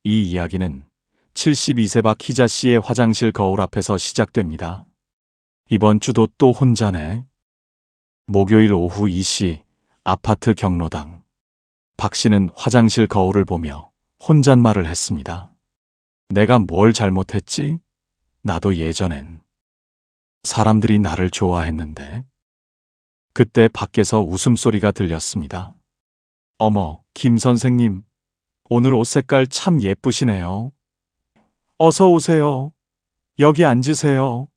이 이야기는 72세 박 희자 씨의 화장실 거울 앞에서 시작됩니다. 이번 주도 또 혼자네. 목요일 오후 2시 아파트 경로당. 박 씨는 화장실 거울을 보며 혼잣말을 했습니다. 내가 뭘 잘못했지? 나도 예전엔 사람들이 나를 좋아했는데. 그때 밖에서 웃음소리가 들렸습니다. 어머, 김 선생님. 오늘 옷 색깔 참 예쁘시네요. 어서 오세요. 여기 앉으세요.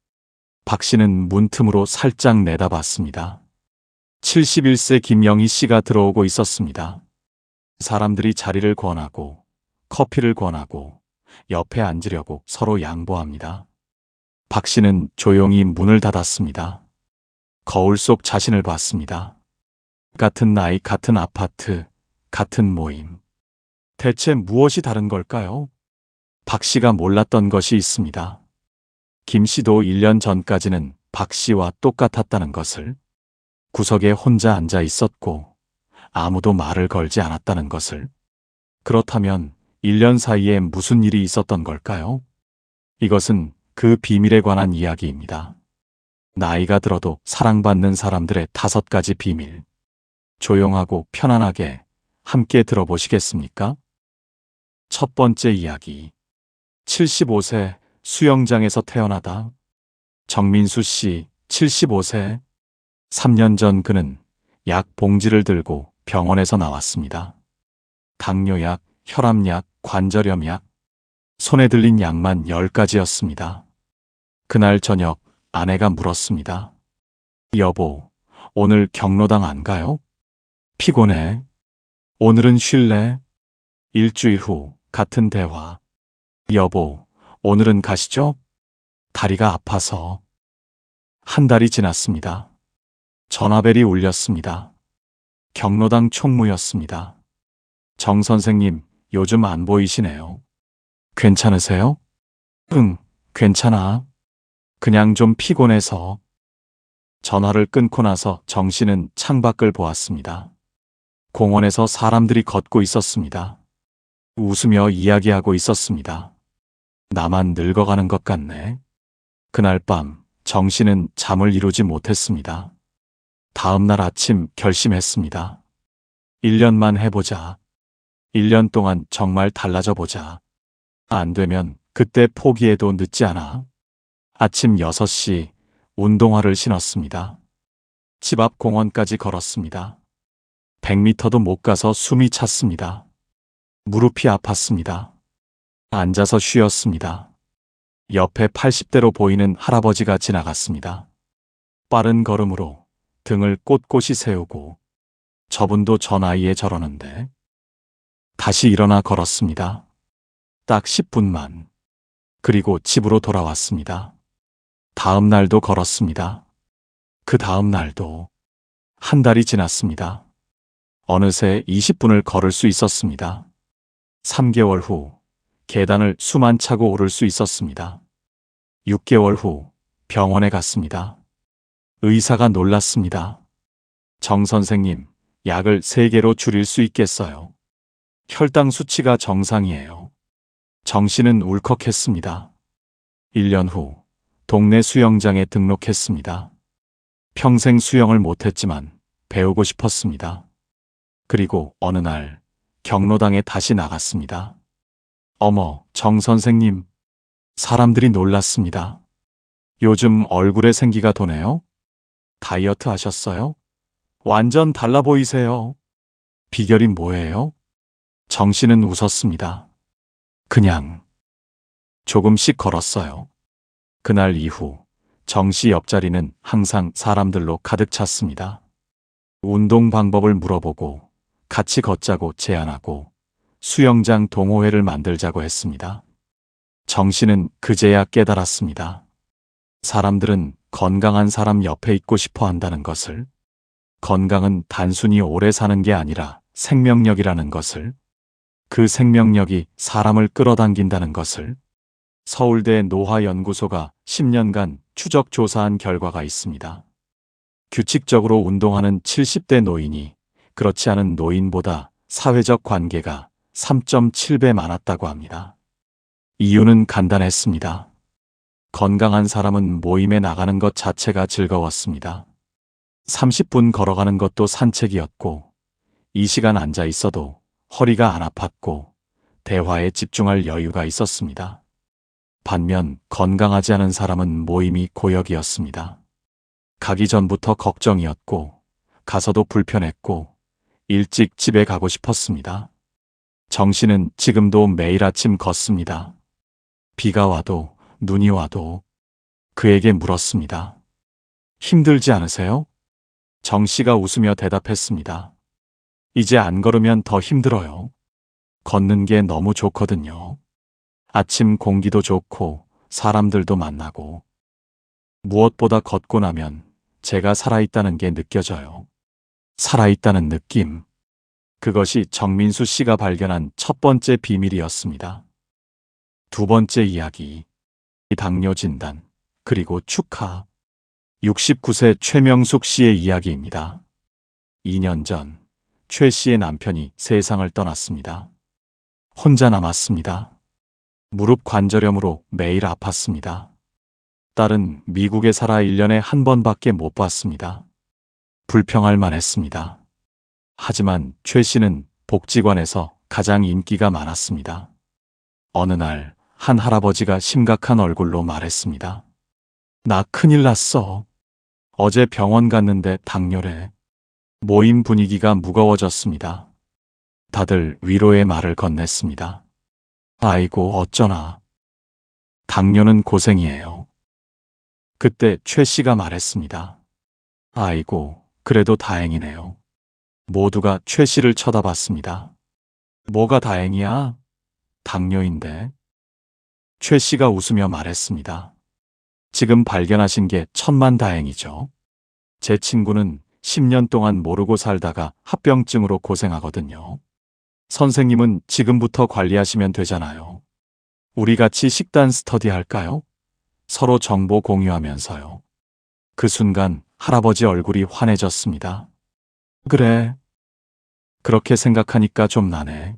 박 씨는 문틈으로 살짝 내다봤습니다. 71세 김영희 씨가 들어오고 있었습니다. 사람들이 자리를 권하고 커피를 권하고 옆에 앉으려고 서로 양보합니다. 박 씨는 조용히 문을 닫았습니다. 거울 속 자신을 봤습니다. 같은 나이, 같은 아파트, 같은 모임. 대체 무엇이 다른 걸까요? 박 씨가 몰랐던 것이 있습니다. 김 씨도 1년 전까지는 박 씨와 똑같았다는 것을. 구석에 혼자 앉아 있었고 아무도 말을 걸지 않았다는 것을. 그렇다면 1년 사이에 무슨 일이 있었던 걸까요? 이것은 그 비밀에 관한 이야기입니다. 나이가 들어도 사랑받는 사람들의 5가지 비밀. 조용하고 편안하게 함께 들어보시겠습니까? 첫 번째 이야기. 75세 수영장에서 태어나다. 정민수 씨 75세. 3년 전 그는 약 봉지를 들고 병원에서 나왔습니다. 당뇨약, 혈압약, 관절염약. 손에 들린 약만 10가지였습니다. 그날 저녁 아내가 물었습니다. 여보, 오늘 경로당 안 가요? 피곤해. 오늘은 쉴래? 일주일 후 같은 대화. 여보, 오늘은 가시죠? 다리가 아파서. 한 달이 지났습니다. 전화벨이 울렸습니다. 경로당 총무였습니다. 정 선생님, 요즘 안 보이시네요. 괜찮으세요? 응, 괜찮아. 그냥 좀 피곤해서. 전화를 끊고 나서 정 씨는 창밖을 보았습니다. 공원에서 사람들이 걷고 있었습니다. 웃으며 이야기하고 있었습니다. 나만 늙어가는 것 같네. 그날 밤 정 씨는 잠을 이루지 못했습니다. 다음 날 아침 결심했습니다. 1년만 해보자. 1년 동안 정말 달라져 보자. 안 되면 그때 포기해도 늦지 않아. 아침 6시 운동화를 신었습니다. 집 앞 공원까지 걸었습니다. 100m도 못 가서 숨이 찼습니다. 무릎이 아팠습니다. 앉아서 쉬었습니다. 옆에 80대로 보이는 할아버지가 지나갔습니다. 빠른 걸음으로 등을 꼿꼿이 세우고 저분도 저 나이에 저러는데. 다시 일어나 걸었습니다. 딱 10분만. 그리고 집으로 돌아왔습니다. 다음 날도 걸었습니다. 그 다음 날도. 한 달이 지났습니다. 어느새 20분을 걸을 수 있었습니다. 3개월 후 계단을 수만 차고 오를 수 있었습니다. 6개월 후 병원에 갔습니다. 의사가 놀랐습니다. 정 선생님, 약을 3개로 줄일 수 있겠어요. 혈당 수치가 정상이에요. 정 씨는 울컥했습니다. 1년 후 동네 수영장에 등록했습니다. 평생 수영을 못했지만 배우고 싶었습니다. 그리고 어느 날 경로당에 다시 나갔습니다. 어머, 정 선생님. 사람들이 놀랐습니다. 요즘 얼굴에 생기가 도네요? 다이어트 하셨어요? 완전 달라 보이세요. 비결이 뭐예요? 정 씨는 웃었습니다. 그냥 조금씩 걸었어요. 그날 이후 정 씨 옆자리는 항상 사람들로 가득 찼습니다. 운동 방법을 물어보고 같이 걷자고 제안하고 수영장 동호회를 만들자고 했습니다. 정 씨는 그제야 깨달았습니다. 사람들은 건강한 사람 옆에 있고 싶어 한다는 것을. 건강은 단순히 오래 사는 게 아니라 생명력이라는 것을. 그 생명력이 사람을 끌어당긴다는 것을. 서울대 노화연구소가 10년간 추적 조사한 결과가 있습니다. 규칙적으로 운동하는 70대 노인이 그렇지 않은 노인보다 사회적 관계가 3.7배 많았다고 합니다. 이유는 간단했습니다. 건강한 사람은 모임에 나가는 것 자체가 즐거웠습니다. 30분 걸어가는 것도 산책이었고, 이 시간 앉아 있어도 허리가 안 아팠고, 대화에 집중할 여유가 있었습니다. 반면 건강하지 않은 사람은 모임이 고역이었습니다. 가기 전부터 걱정이었고, 가서도 불편했고, 일찍 집에 가고 싶었습니다. 정씨는 지금도 매일 아침 걷습니다. 비가 와도 눈이 와도 그에게 물었습니다. 힘들지 않으세요? 정씨가 웃으며 대답했습니다. 이제 안 걸으면 더 힘들어요. 걷는 게 너무 좋거든요. 아침 공기도 좋고 사람들도 만나고 무엇보다 걷고 나면 제가 살아있다는 게 느껴져요. 살아있다는 느낌. 그것이 정민수 씨가 발견한 첫 번째 비밀이었습니다. 두 번째 이야기. 당뇨 진단, 그리고 축하. 69세 최명숙 씨의 이야기입니다. 2년 전, 최 씨의 남편이 세상을 떠났습니다. 혼자 남았습니다. 무릎 관절염으로 매일 아팠습니다. 딸은 미국에 살아 1년에 한 번밖에 못 봤습니다. 불평할 만했습니다. 하지만 최 씨는 복지관에서 가장 인기가 많았습니다. 어느 날 한 할아버지가 심각한 얼굴로 말했습니다. 나 큰일 났어. 어제 병원 갔는데 당뇨래. 모임 분위기가 무거워졌습니다. 다들 위로의 말을 건넸습니다. 아이고 어쩌나. 당뇨는 고생이에요. 그때 최 씨가 말했습니다. 아이고 그래도 다행이네요. 모두가 최 씨를 쳐다봤습니다. 뭐가 다행이야? 당뇨인데. 최 씨가 웃으며 말했습니다. 지금 발견하신 게 천만다행이죠. 제 친구는 10년 동안 모르고 살다가 합병증으로 고생하거든요. 선생님은 지금부터 관리하시면 되잖아요. 우리 같이 식단 스터디 할까요? 서로 정보 공유하면서요. 그 순간 할아버지 얼굴이 환해졌습니다. 그래. 그렇게 생각하니까 좀 나네.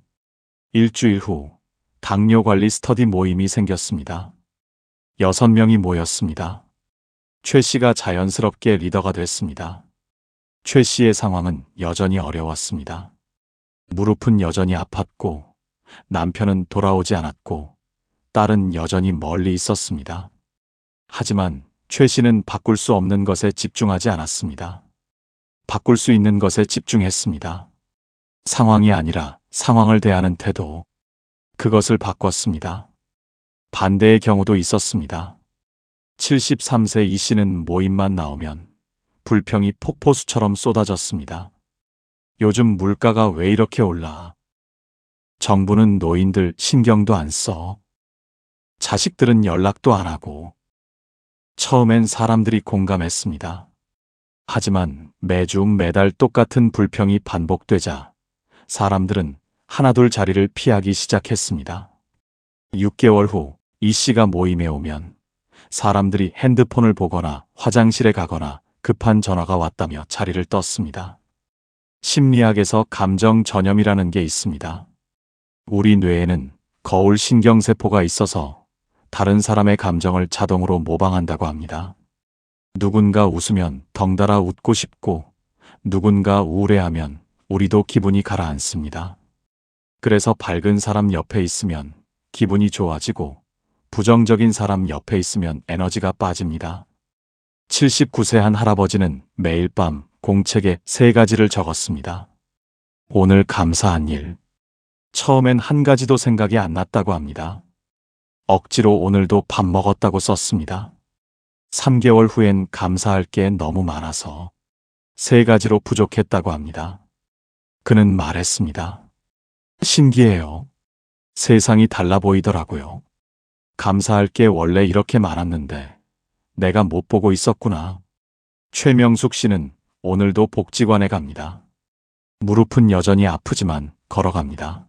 일주일 후 당뇨 관리 스터디 모임이 생겼습니다. 6명이 모였습니다. 최 씨가 자연스럽게 리더가 됐습니다. 최 씨의 상황은 여전히 어려웠습니다. 무릎은 여전히 아팠고, 남편은 돌아오지 않았고, 딸은 여전히 멀리 있었습니다. 하지만 최 씨는 바꿀 수 없는 것에 집중하지 않았습니다. 바꿀 수 있는 것에 집중했습니다. 상황이 아니라 상황을 대하는 태도, 그것을 바꿨습니다. 반대의 경우도 있었습니다. 73세 이 씨는 모임만 나오면 불평이 폭포수처럼 쏟아졌습니다. 요즘 물가가 왜 이렇게 올라? 정부는 노인들 신경도 안 써. 자식들은 연락도 안 하고. 처음엔 사람들이 공감했습니다. 하지만 매주 매달 똑같은 불평이 반복되자 사람들은 하나둘 자리를 피하기 시작했습니다. 6개월 후 이 씨가 모임에 오면 사람들이 핸드폰을 보거나 화장실에 가거나 급한 전화가 왔다며 자리를 떴습니다. 심리학에서 감정 전염이라는 게 있습니다. 우리 뇌에는 거울 신경세포가 있어서 다른 사람의 감정을 자동으로 모방한다고 합니다. 누군가 웃으면 덩달아 웃고 싶고, 누군가 우울해하면 우리도 기분이 가라앉습니다. 그래서 밝은 사람 옆에 있으면 기분이 좋아지고, 부정적인 사람 옆에 있으면 에너지가 빠집니다. 79세 한 할아버지는 매일 밤 공책에 3가지를 적었습니다. 오늘 감사한 일. 처음엔 한 가지도 생각이 안 났다고 합니다. 억지로 오늘도 밥 먹었다고 썼습니다. 3개월 후엔 감사할 게 너무 많아서 3가지로 부족했다고 합니다. 그는 말했습니다. 신기해요. 세상이 달라 보이더라고요. 감사할 게 원래 이렇게 많았는데 내가 못 보고 있었구나. 최명숙 씨는 오늘도 복지관에 갑니다. 무릎은 여전히 아프지만 걸어갑니다.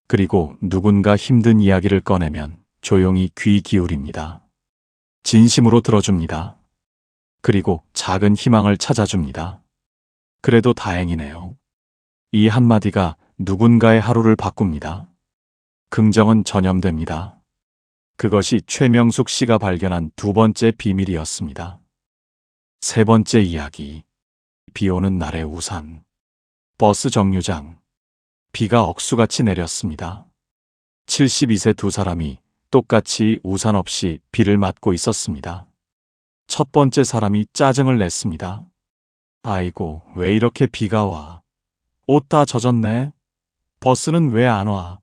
그리고 누군가 힘든 이야기를 꺼내면 조용히 귀 기울입니다. 진심으로 들어줍니다. 그리고 작은 희망을 찾아줍니다. 그래도 다행이네요. 이 한마디가 누군가의 하루를 바꿉니다. 긍정은 전염됩니다. 그것이 최명숙 씨가 발견한 두 번째 비밀이었습니다. 세 번째 이야기. 비 오는 날의 우산. 버스 정류장. 비가 억수같이 내렸습니다. 72세 두 사람이 똑같이 우산 없이 비를 맞고 있었습니다. 첫 번째 사람이 짜증을 냈습니다. 아이고, 왜 이렇게 비가 와? 옷 다 젖었네. 버스는 왜 안 와?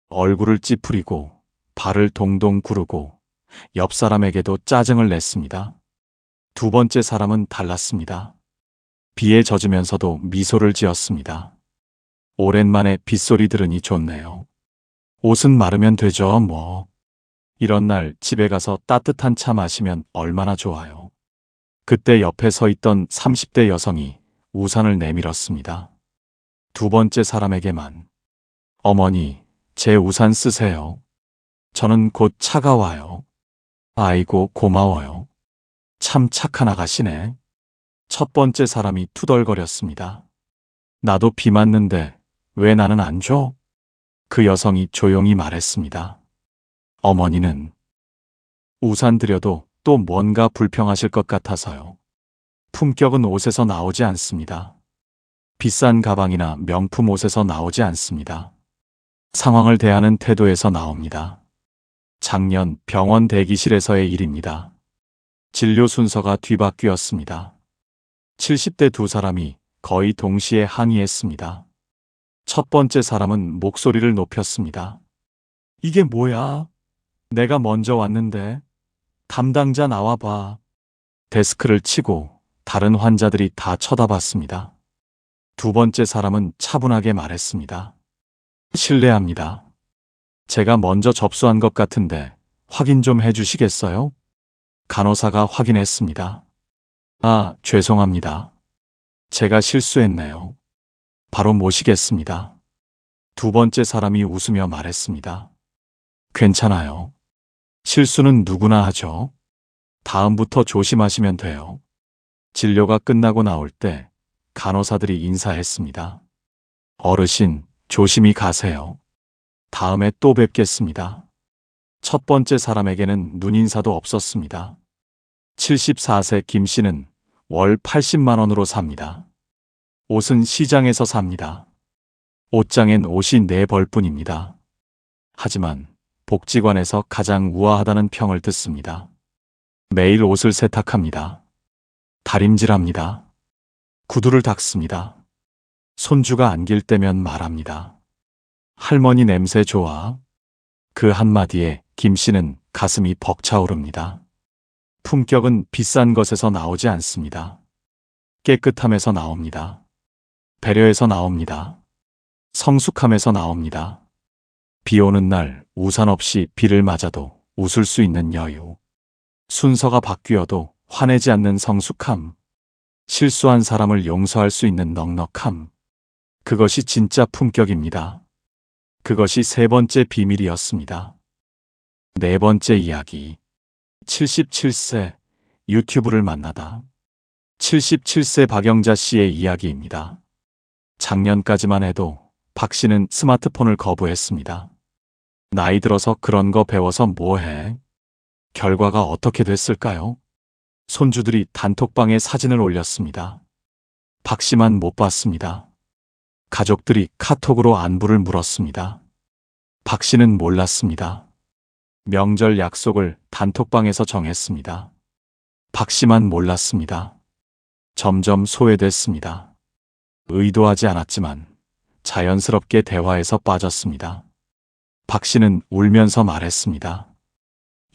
얼굴을 찌푸리고 발을 동동 구르고 옆 사람에게도 짜증을 냈습니다. 두 번째 사람은 달랐습니다. 비에 젖으면서도 미소를 지었습니다. 오랜만에 빗소리 들으니 좋네요. 옷은 마르면 되죠, 뭐. 이런 날 집에 가서 따뜻한 차 마시면 얼마나 좋아요. 그때 옆에 서 있던 30대 여성이 우산을 내밀었습니다. 두 번째 사람에게만. 어머니, 제 우산 쓰세요. 저는 곧 차가 와요. 아이고, 고마워요. 참 착한 아가씨네. 첫 번째 사람이 투덜거렸습니다. 나도 비 맞는데 왜 나는 안 줘? 그 여성이 조용히 말했습니다. 어머니는 우산 드려도 또 뭔가 불평하실 것 같아서요. 품격은 옷에서 나오지 않습니다. 비싼 가방이나 명품 옷에서 나오지 않습니다. 상황을 대하는 태도에서 나옵니다. 작년 병원 대기실에서의 일입니다. 진료 순서가 뒤바뀌었습니다. 70대 두 사람이 거의 동시에 항의했습니다. 첫 번째 사람은 목소리를 높였습니다. 이게 뭐야? 내가 먼저 왔는데. 담당자 나와봐. 데스크를 치고 다른 환자들이 다 쳐다봤습니다. 두 번째 사람은 차분하게 말했습니다. 실례합니다. 제가 먼저 접수한 것 같은데 확인 좀 해주시겠어요? 간호사가 확인했습니다. 아, 죄송합니다. 제가 실수했네요. 바로 모시겠습니다. 두 번째 사람이 웃으며 말했습니다. 괜찮아요. 실수는 누구나 하죠. 다음부터 조심하시면 돼요. 진료가 끝나고 나올 때 간호사들이 인사했습니다. 어르신, 조심히 가세요. 다음에 또 뵙겠습니다. 첫 번째 사람에게는 눈인사도 없었습니다. 74세 김 씨는 월 80만 원으로 삽니다. 옷은 시장에서 삽니다. 옷장엔 옷이 4벌뿐입니다. 하지만 복지관에서 가장 우아하다는 평을 듣습니다. 매일 옷을 세탁합니다. 다림질합니다. 구두를 닦습니다. 손주가 안길 때면 말합니다. 할머니 냄새 좋아. 그 한마디에 김 씨는 가슴이 벅차오릅니다. 품격은 비싼 것에서 나오지 않습니다. 깨끗함에서 나옵니다. 배려에서 나옵니다. 성숙함에서 나옵니다. 비 오는 날 우산 없이 비를 맞아도 웃을 수 있는 여유. 순서가 바뀌어도 화내지 않는 성숙함. 실수한 사람을 용서할 수 있는 넉넉함. 그것이 진짜 품격입니다. 그것이 세 번째 비밀이었습니다. 네 번째 이야기. 77세 유튜브를 만나다. 77세 박영자 씨의 이야기입니다. 작년까지만 해도 박 씨는 스마트폰을 거부했습니다. 나이 들어서 그런 거 배워서 뭐해? 결과가 어떻게 됐을까요? 손주들이 단톡방에 사진을 올렸습니다. 박 씨만 못 봤습니다. 가족들이 카톡으로 안부를 물었습니다. 박 씨는 몰랐습니다. 명절 약속을 단톡방에서 정했습니다. 박 씨만 몰랐습니다. 점점 소외됐습니다. 의도하지 않았지만 자연스럽게 대화에서 빠졌습니다. 박 씨는 울면서 말했습니다.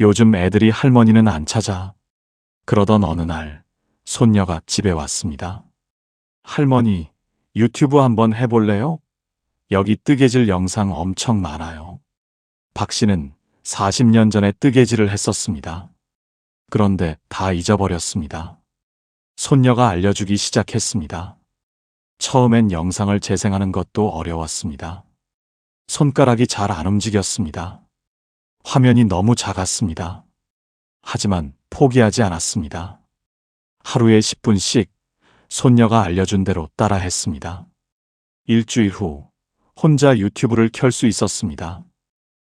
요즘 애들이 할머니는 안 찾아. 그러던 어느 날 손녀가 집에 왔습니다. 할머니, 유튜브 한번 해볼래요? 여기 뜨개질 영상 엄청 많아요. 박 씨는 40년 전에 뜨개질을 했었습니다. 그런데 다 잊어버렸습니다. 손녀가 알려주기 시작했습니다. 처음엔 영상을 재생하는 것도 어려웠습니다. 손가락이 잘 안 움직였습니다. 화면이 너무 작았습니다. 하지만 포기하지 않았습니다. 하루에 10분씩 손녀가 알려준 대로 따라했습니다. 일주일 후 혼자 유튜브를 켤 수 있었습니다.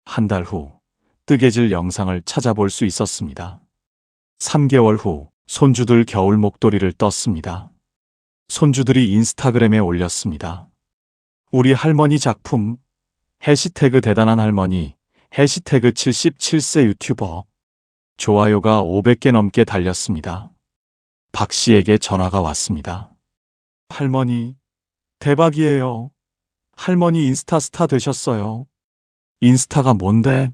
한 달 후 뜨개질 영상을 찾아볼 수 있었습니다. 3개월 후 손주들 겨울 목도리를 떴습니다. 손주들이 인스타그램에 올렸습니다. 우리 할머니 작품, 해시태그 대단한 할머니, 해시태그 77세 유튜버. 좋아요가 500개 넘게 달렸습니다. 박 씨에게 전화가 왔습니다. 할머니, 대박이에요. 할머니 인스타 스타 되셨어요. 인스타가 뭔데?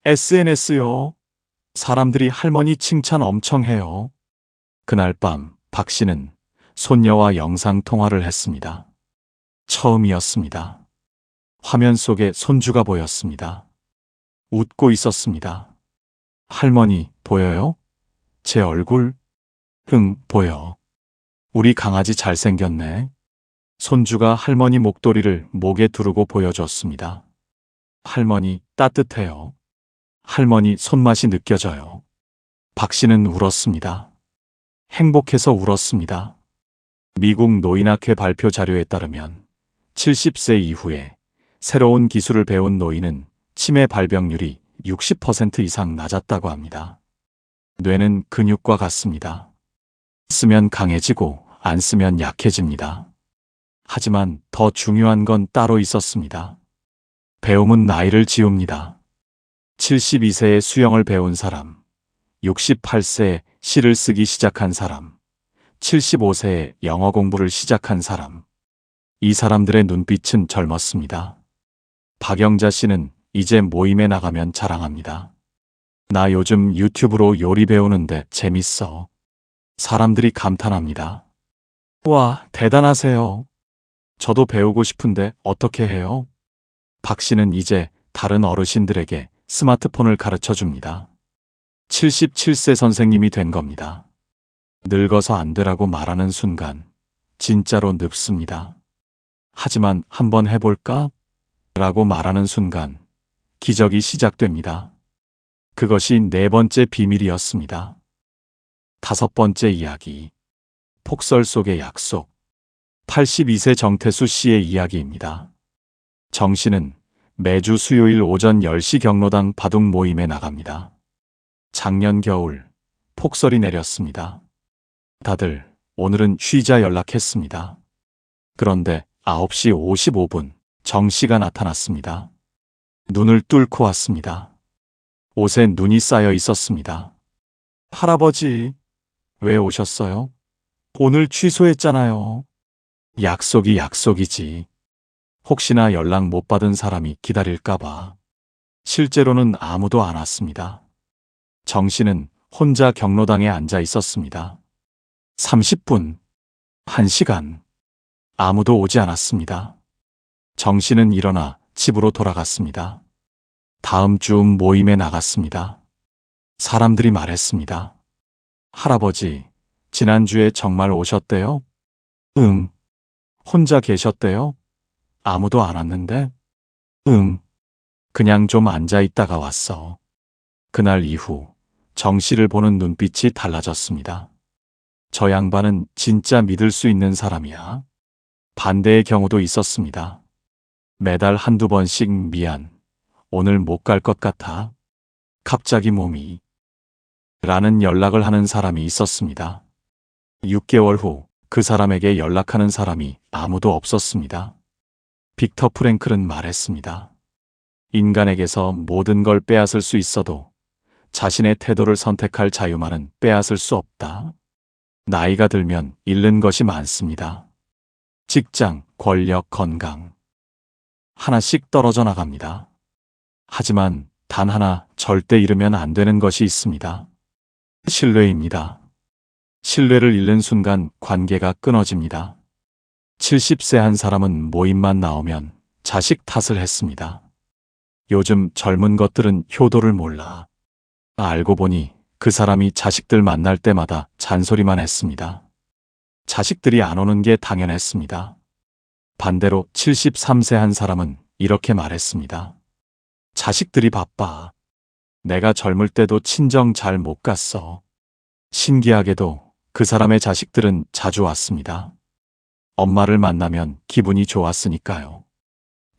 SNS요. 사람들이 할머니 칭찬 엄청 해요. 그날 밤 박 씨는 손녀와 영상 통화를 했습니다. 처음이었습니다. 화면 속에 손주가 보였습니다. 웃고 있었습니다. 할머니, 보여요? 제 얼굴? 응, 보여. 우리 강아지 잘생겼네. 손주가 할머니 목도리를 목에 두르고 보여줬습니다. 할머니, 따뜻해요. 할머니 손맛이 느껴져요. 박 씨는 울었습니다. 행복해서 울었습니다. 미국 노인학회 발표 자료에 따르면 70세 이후에 새로운 기술을 배운 노인은 치매 발병률이 60% 이상 낮았다고 합니다. 뇌는 근육과 같습니다. 쓰면 강해지고 안 쓰면 약해집니다. 하지만 더 중요한 건 따로 있었습니다. 배움은 나이를 지웁니다. 72세에 수영을 배운 사람, 68세에 시를 쓰기 시작한 사람, 75세에 영어 공부를 시작한 사람. 이 사람들의 눈빛은 젊었습니다. 박영자 씨는 이제 모임에 나가면 자랑합니다. 나 요즘 유튜브로 요리 배우는데 재밌어. 사람들이 감탄합니다. 와, 대단하세요. 저도 배우고 싶은데 어떻게 해요? 박 씨는 이제 다른 어르신들에게 스마트폰을 가르쳐 줍니다. 77세 선생님이 된 겁니다. 늙어서 안 되라고 말하는 순간 진짜로 늙습니다. 하지만 한번 해볼까? 라고 말하는 순간 기적이 시작됩니다. 그것이 네 번째 비밀이었습니다. 다섯 번째 이야기. 폭설 속의 약속. 82세 정태수 씨의 이야기입니다. 정 씨는 매주 수요일 오전 10시 경로당 바둑 모임에 나갑니다. 작년 겨울 폭설이 내렸습니다. 다들 오늘은 쉬자 연락했습니다. 그런데 9시 55분 정 씨가 나타났습니다. 눈을 뚫고 왔습니다. 옷에 눈이 쌓여 있었습니다. 할아버지, 왜 오셨어요? 오늘 취소했잖아요. 약속이 약속이지. 혹시나 연락 못 받은 사람이 기다릴까봐. 실제로는 아무도 안 왔습니다. 정 씨는 혼자 경로당에 앉아 있었습니다. 30분, 1시간. 아무도 오지 않았습니다. 정 씨는 일어나 집으로 돌아갔습니다. 다음 주 모임에 나갔습니다. 사람들이 말했습니다. 할아버지, 지난주에 정말 오셨대요? 응. 혼자 계셨대요? 아무도 안 왔는데? 응. 그냥 좀 앉아 있다가 왔어. 그날 이후 정 씨를 보는 눈빛이 달라졌습니다. 저 양반은 진짜 믿을 수 있는 사람이야. 반대의 경우도 있었습니다. 매달 한두 번씩 미안. 오늘 못 갈 것 같아. 갑자기 몸이. 라는 연락을 하는 사람이 있었습니다. 6개월 후 그 사람에게 연락하는 사람이 아무도 없었습니다. 빅터 프랭클은 말했습니다. 인간에게서 모든 걸 빼앗을 수 있어도 자신의 태도를 선택할 자유만은 빼앗을 수 없다. 나이가 들면 잃는 것이 많습니다. 직장, 권력, 건강. 하나씩 떨어져 나갑니다. 하지만 단 하나 절대 잃으면 안 되는 것이 있습니다. 신뢰입니다. 신뢰를 잃는 순간 관계가 끊어집니다. 70세 한 사람은 모임만 나오면 자식 탓을 했습니다. 요즘 젊은 것들은 효도를 몰라. 알고 보니 그 사람이 자식들 만날 때마다 잔소리만 했습니다. 자식들이 안 오는 게 당연했습니다. 반대로 73세 한 사람은 이렇게 말했습니다. 자식들이 바빠. 내가 젊을 때도 친정 잘 못 갔어. 신기하게도 그 사람의 자식들은 자주 왔습니다. 엄마를 만나면 기분이 좋았으니까요.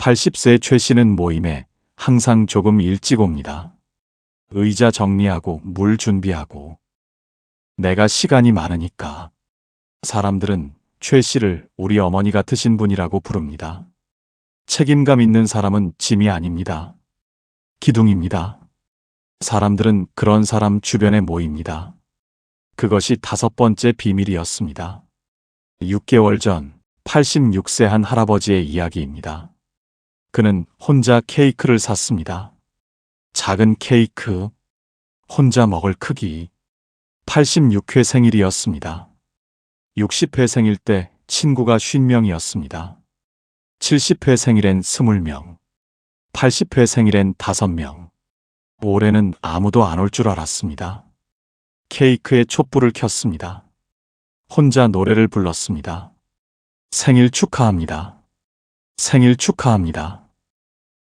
80세 최 씨는 모임에 항상 조금 일찍 옵니다. 의자 정리하고 물 준비하고. 내가 시간이 많으니까. 사람들은 최 씨를 우리 어머니 같으신 분이라고 부릅니다. 책임감 있는 사람은 짐이 아닙니다. 기둥입니다. 사람들은 그런 사람 주변에 모입니다. 그것이 5번째 비밀이었습니다. 6개월 전 86세 한 할아버지의 이야기입니다. 그는 혼자 케이크를 샀습니다. 작은 케이크, 혼자 먹을 크기. 86회 생일이었습니다. 60회 생일 때 친구가 50명이었습니다. 70회 생일엔 20명, 80회 생일엔 5명. 올해는 아무도 안 올 줄 알았습니다. 케이크에 촛불을 켰습니다. 혼자 노래를 불렀습니다. 생일 축하합니다. 생일 축하합니다.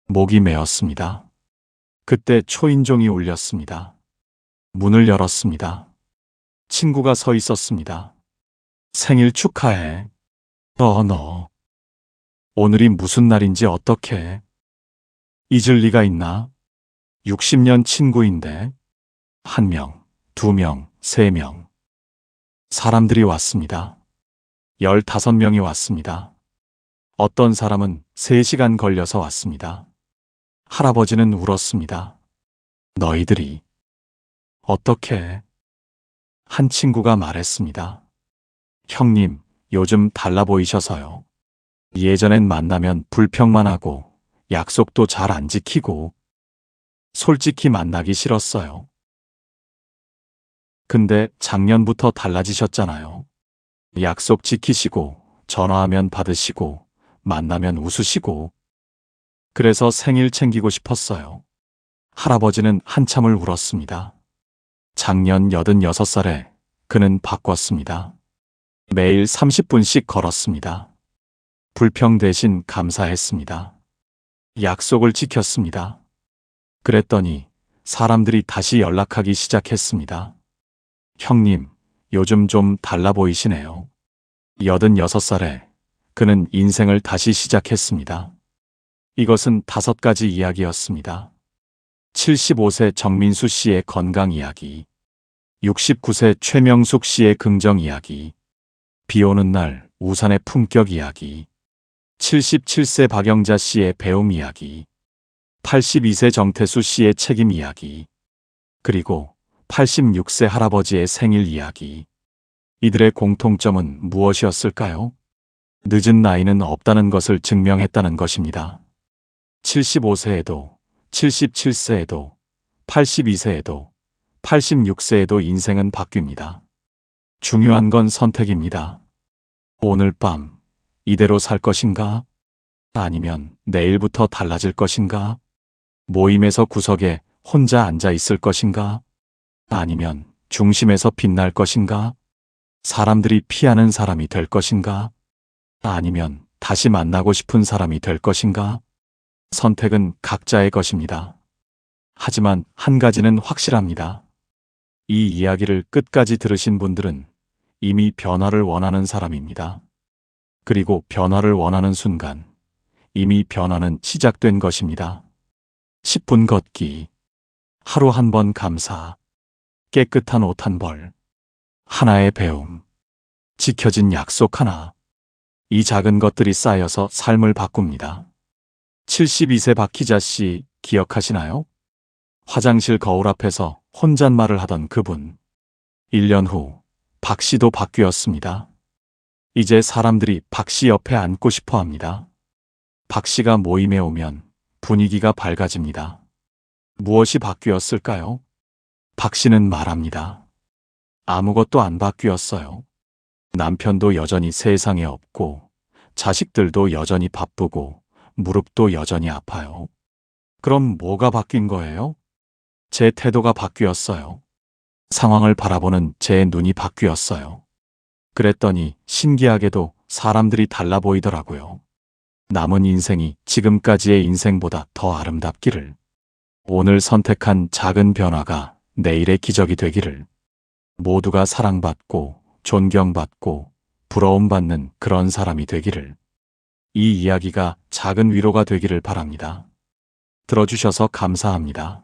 목이 메었습니다. 그때 초인종이 울렸습니다. 문을 열었습니다. 친구가 서 있었습니다. 생일 축하해. 너. 오늘이 무슨 날인지 어떻게 잊을 리가 있나? 60년 친구인데. 1명, 2명, 3명. 사람들이 왔습니다. 15명이 왔습니다. 어떤 사람은 3시간 걸려서 왔습니다. 할아버지는 울었습니다. 너희들이 어떻게? 한 친구가 말했습니다. 형님, 요즘 달라 보이셔서요. 예전엔 만나면 불평만 하고 약속도 잘 안 지키고 솔직히 만나기 싫었어요. 근데 작년부터 달라지셨잖아요. 약속 지키시고 전화하면 받으시고 만나면 웃으시고. 그래서 생일 챙기고 싶었어요. 할아버지는 한참을 울었습니다. 작년 86살에 그는 바꿨습니다. 매일 30분씩 걸었습니다. 불평 대신 감사했습니다. 약속을 지켰습니다. 그랬더니 사람들이 다시 연락하기 시작했습니다. 형님, 요즘 좀 달라 보이시네요. 86살에 그는 인생을 다시 시작했습니다. 이것은 5가지 이야기였습니다. 75세 정민수 씨의 건강 이야기, 69세 최명숙 씨의 긍정 이야기, 비 오는 날 우산의 품격 이야기, 77세 박영자 씨의 배움 이야기, 82세 정태수 씨의 책임 이야기, 그리고 86세 할아버지의 생일 이야기. 이들의 공통점은 무엇이었을까요? 늦은 나이는 없다는 것을 증명했다는 것입니다. 75세에도, 77세에도, 82세에도, 86세에도 인생은 바뀝니다. 중요한 건 선택입니다. 오늘 밤 이대로 살 것인가? 아니면 내일부터 달라질 것인가? 모임에서 구석에 혼자 앉아 있을 것인가? 아니면 중심에서 빛날 것인가? 사람들이 피하는 사람이 될 것인가? 아니면 다시 만나고 싶은 사람이 될 것인가? 선택은 각자의 것입니다. 하지만 한 가지는 확실합니다. 이 이야기를 끝까지 들으신 분들은 이미 변화를 원하는 사람입니다. 그리고 변화를 원하는 순간 이미 변화는 시작된 것입니다. 10분 걷기, 하루 한 번 감사, 깨끗한 옷 한 벌, 하나의 배움, 지켜진 약속 하나. 이 작은 것들이 쌓여서 삶을 바꿉니다. 72세 박희자 씨 기억하시나요? 화장실 거울 앞에서 혼잣말을 하던 그분. 1년 후 박 씨도 바뀌었습니다. 이제 사람들이 박 씨 옆에 앉고 싶어 합니다. 박 씨가 모임에 오면 분위기가 밝아집니다. 무엇이 바뀌었을까요? 박 씨는 말합니다. 아무것도 안 바뀌었어요. 남편도 여전히 세상에 없고, 자식들도 여전히 바쁘고, 무릎도 여전히 아파요. 그럼 뭐가 바뀐 거예요? 제 태도가 바뀌었어요. 상황을 바라보는 제 눈이 바뀌었어요. 그랬더니 신기하게도 사람들이 달라 보이더라고요. 남은 인생이 지금까지의 인생보다 더 아름답기를. 오늘 선택한 작은 변화가 내일의 기적이 되기를. 모두가 사랑받고 존경받고 부러움받는 그런 사람이 되기를. 이 이야기가 작은 위로가 되기를 바랍니다. 들어주셔서 감사합니다.